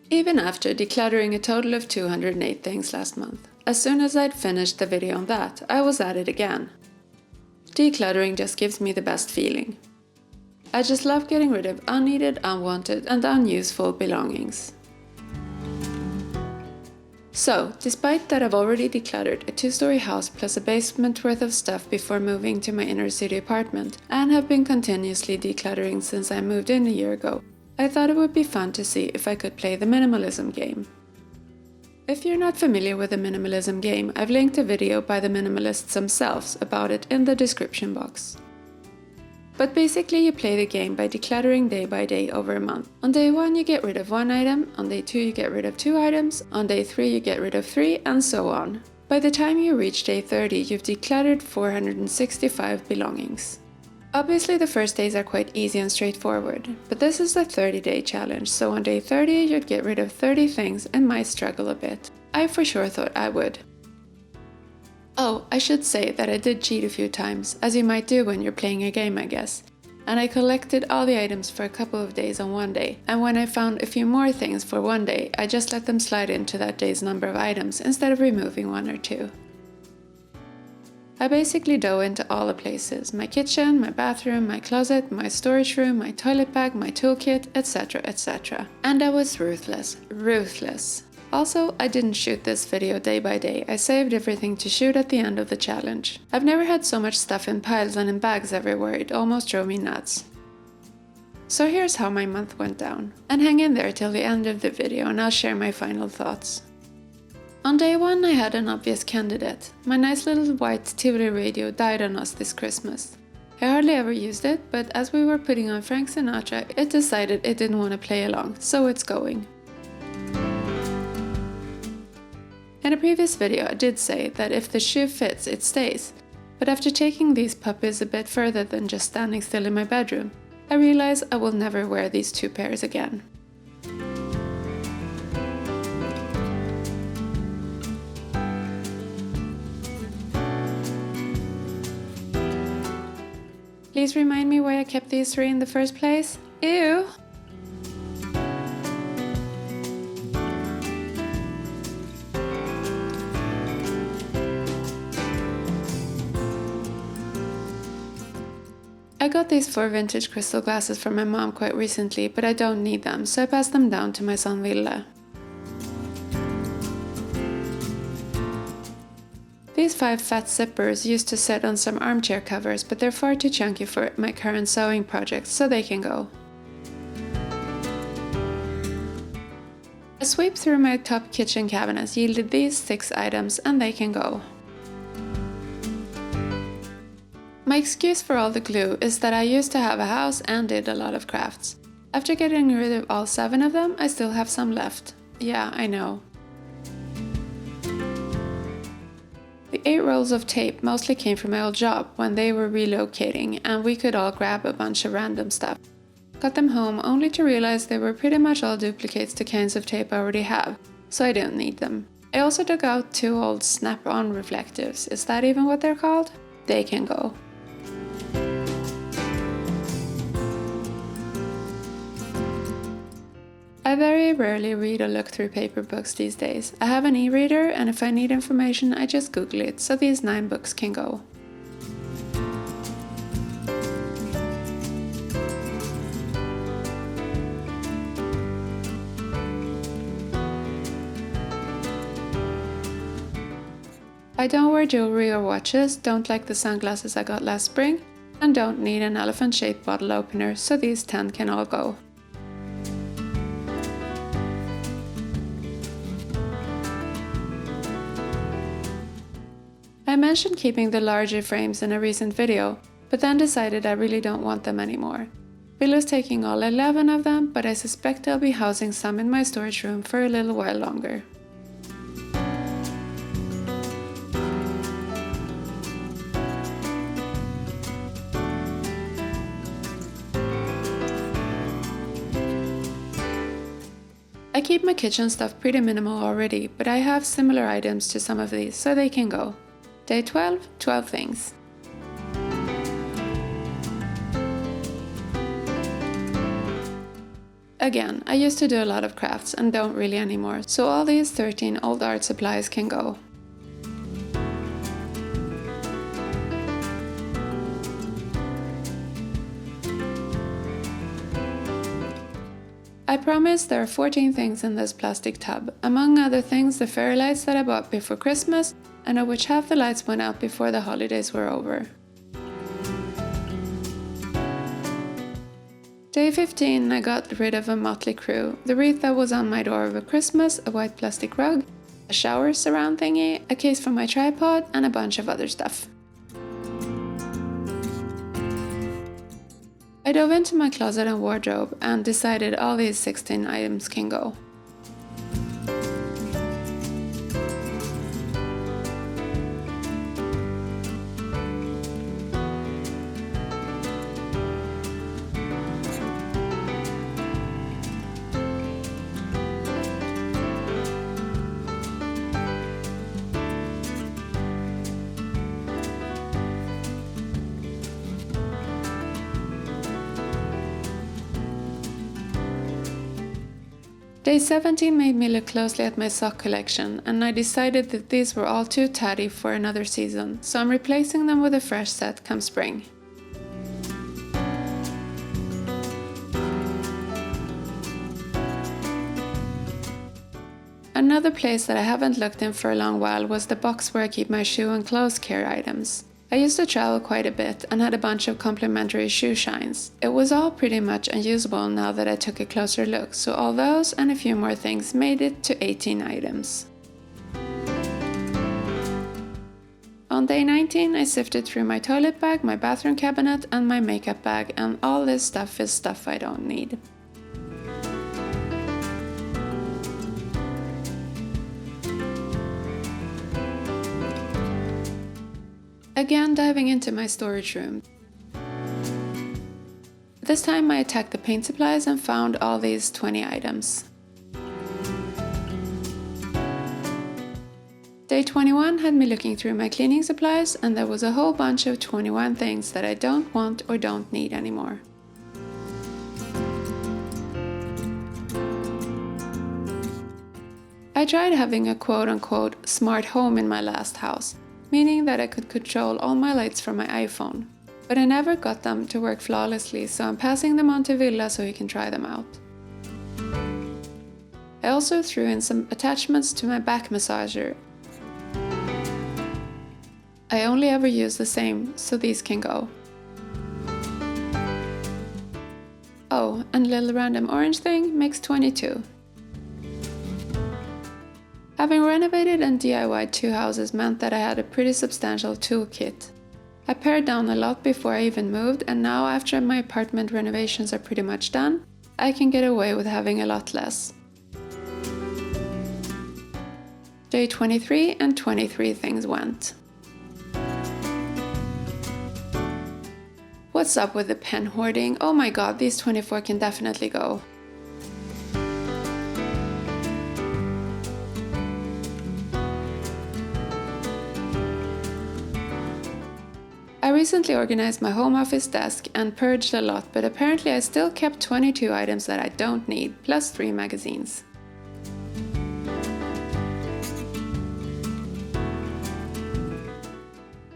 Even after decluttering a total of 208 things last month, as soon as I'd finished the video on that, I was at it again. Decluttering just gives me the best feeling. I just love getting rid of unneeded, unwanted, and unuseful belongings. So, despite that I've already decluttered a 2-story house plus a basement worth of stuff before moving to my inner city apartment, and have been continuously decluttering since I moved in a year ago, I thought it would be fun to see if I could play the Minimalism Game. If you're not familiar with the Minimalism Game, I've linked a video by the minimalists themselves about it in the description box. But basically you play the game by decluttering day by day over a month. On day 1 you get rid of 1 item, on day 2 you get rid of 2 items, on day 3 you get rid of 3, and so on. By the time you reach day 30 you've decluttered 465 belongings. Obviously the first days are quite easy and straightforward, but this is a 30-day challenge, so on day 30 you'd get rid of 30 things and might struggle a bit. I for sure thought I would. Oh, I should say that I did cheat a few times, as you might do when you're playing a game, I guess. And I collected all the items for a couple of days on one day, and when I found a few more things for one day, I just let them slide into that day's number of items instead of removing 1 or 2. I basically dove into all the places: my kitchen, my bathroom, my closet, my storage room, my toilet bag, my toolkit, etc, etc. And I was ruthless. Also, I didn't shoot this video day by day, I saved everything to shoot at the end of the challenge. I've never had so much stuff in piles and in bags everywhere, it almost drove me nuts. So here's how my month went down. And hang in there till the end of the video and I'll share my final thoughts. On day 1 I had an obvious candidate. My nice little white TV radio died on us this Christmas. I hardly ever used it, but as we were putting on Frank Sinatra, it decided it didn't want to play along, so it's going. In a previous video I did say that if the shoe fits, it stays, but after taking these puppies a bit further than just standing still in my bedroom, I realize I will never wear these 2 pairs again. Please remind me why I kept these 3 in the first place? Ew! I got these 4 vintage crystal glasses from my mom quite recently, but I don't need them, so I passed them down to my son Ville. These 5 fat zippers used to sit on some armchair covers, but they're far too chunky for my current sewing project, so they can go. A sweep through my top kitchen cabinets yielded these 6 items, and they can go. My excuse for all the glue is that I used to have a house and did a lot of crafts. After getting rid of all 7 of them, I still have some left. Yeah, I know. The 8 rolls of tape mostly came from my old job when they were relocating and we could all grab a bunch of random stuff. Got them home only to realize they were pretty much all duplicates to kinds of tape I already have, so I don't need them. I also dug out 2 old snap-on reflectives. Is that even what they're called? They can go. I very rarely read or look through paper books these days. I have an e-reader, and if I need information I just Google it, so these 9 books can go. I don't wear jewelry or watches, don't like the sunglasses I got last spring, and don't need an elephant-shaped bottle opener, so these 10 can all go. I mentioned keeping the larger frames in a recent video, but then decided I really don't want them anymore. Willow's taking all 11 of them, but I suspect I'll be housing some in my storage room for a little while longer. I keep my kitchen stuff pretty minimal already, but I have similar items to some of these, so they can go. Day 12, 12 things. Again, I used to do a lot of crafts and don't really anymore, so all these 13 old art supplies can go. I promise there are 14 things in this plastic tub, among other things the fairy lights that I bought before Christmas, and of which half the lights went out before the holidays were over. Day 15, I got rid of a motley crew, the wreath that was on my door over Christmas, a white plastic rug, a shower surround thingy, a case for my tripod, and a bunch of other stuff. I dove into my closet and wardrobe and decided all these 16 items can go. Day 17 made me look closely at my sock collection, and I decided that these were all too tatty for another season, so I'm replacing them with a fresh set come spring. Another place that I haven't looked in for a long while was the box where I keep my shoe and clothes care items. I used to travel quite a bit and had a bunch of complimentary shoe shines. It was all pretty much unusable now that I took a closer look, so all those and a few more things made it to 18 items. On day 19, I sifted through my toilet bag, my bathroom cabinet, and my makeup bag, and all this stuff is stuff I don't need. Again, diving into my storage room. This time I attacked the paint supplies and found all these 20 items. Day 21 had me looking through my cleaning supplies, and there was a whole bunch of 21 things that I don't want or don't need anymore. I tried having a quote-unquote smart home in my last house, meaning that I could control all my lights from my iPhone. But I never got them to work flawlessly, so I'm passing them on to Villa so he can try them out. I also threw in some attachments to my back massager. I only ever use the same, so these can go. Oh, and a little random orange thing makes 22. Having renovated and DIY'd 2 houses meant that I had a pretty substantial toolkit. I pared down a lot before I even moved, and now after my apartment renovations are pretty much done, I can get away with having a lot less. Day 23 and 23 things went. What's up with the pen hoarding? Oh my god, these 24 can definitely go. I recently organized my home office desk and purged a lot, but apparently I still kept 22 items that I don't need, plus 3 magazines.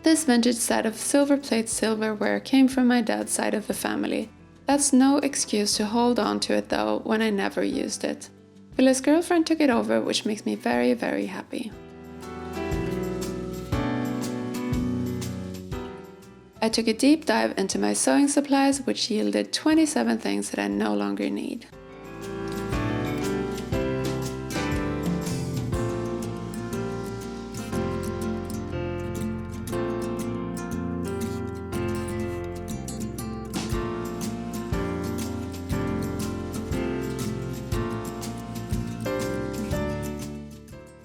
This vintage set of silver plate silverware came from my dad's side of the family. That's no excuse to hold on to it though, when I never used it. Villa's girlfriend took it over, which makes me very, very happy. I took a deep dive into my sewing supplies, which yielded 27 things that I no longer need.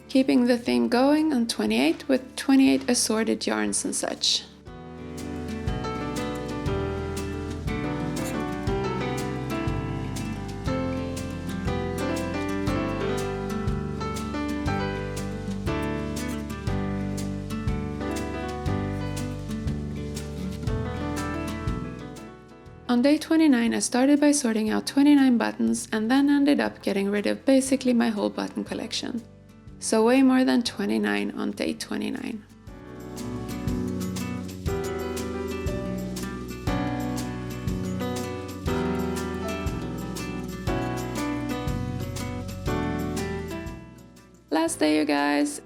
Keeping the theme going on 28 with 28 assorted yarns and such. On day 29, I started by sorting out 29 buttons and then ended up getting rid of basically my whole button collection. So way more than 29 on day 29. Last day, you guys.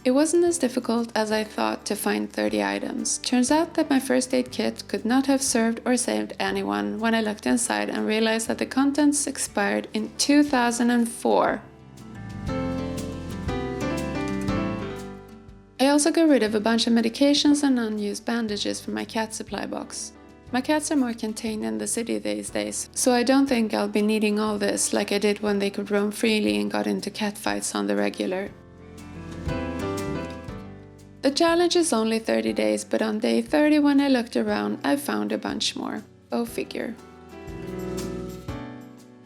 It wasn't as difficult as I thought to find 30 items. Turns out that my first aid kit could not have served or saved anyone when I looked inside and realized that the contents expired in 2004. I also got rid of a bunch of medications and unused bandages from my cat supply box. My cats are more contained in the city these days, so I don't think I'll be needing all this like I did when they could roam freely and got into cat fights on the regular. The challenge is only 30 days, but on day 30 when I looked around, I found a bunch more. Go figure.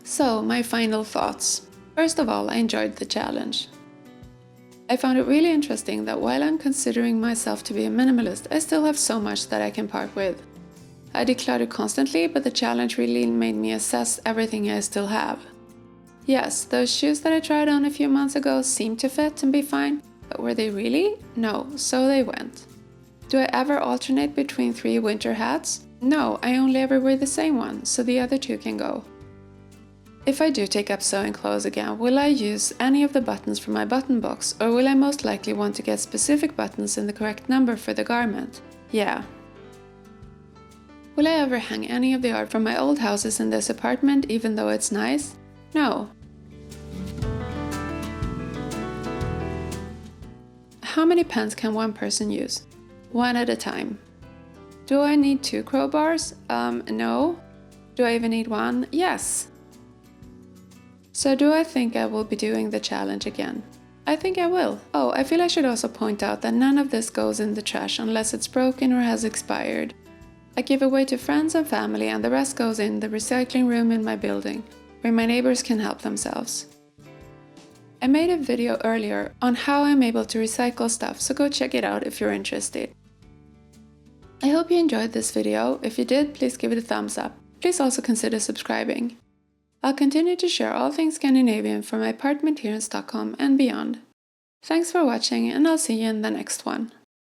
So, my final thoughts. First of all, I enjoyed the challenge. I found it really interesting that while I'm considering myself to be a minimalist, I still have so much that I can part with. I declutter constantly, but the challenge really made me assess everything I still have. Yes, those shoes that I tried on a few months ago seemed to fit and be fine, but were they really? No, so they went. Do I ever alternate between 3 winter hats? No, I only ever wear the same one, so the other 2 can go. If I do take up sewing clothes again, will I use any of the buttons from my button box, or will I most likely want to get specific buttons in the correct number for the garment? Yeah. Will I ever hang any of the art from my old houses in this apartment even though it's nice? No. How many pens can one person use? 1 at a time. Do I need 2 crowbars? No. Do I even need 1? Yes. So do I think I will be doing the challenge again? I think I will. Oh, I feel I should also point out that none of this goes in the trash unless it's broken or has expired. I give away to friends and family, and the rest goes in the recycling room in my building, where my neighbors can help themselves. I made a video earlier on how I'm able to recycle stuff, so go check it out if you're interested. I hope you enjoyed this video. If you did, please give it a thumbs up. Please also consider subscribing. I'll continue to share all things Scandinavian from my apartment here in Stockholm and beyond. Thanks for watching, and I'll see you in the next one.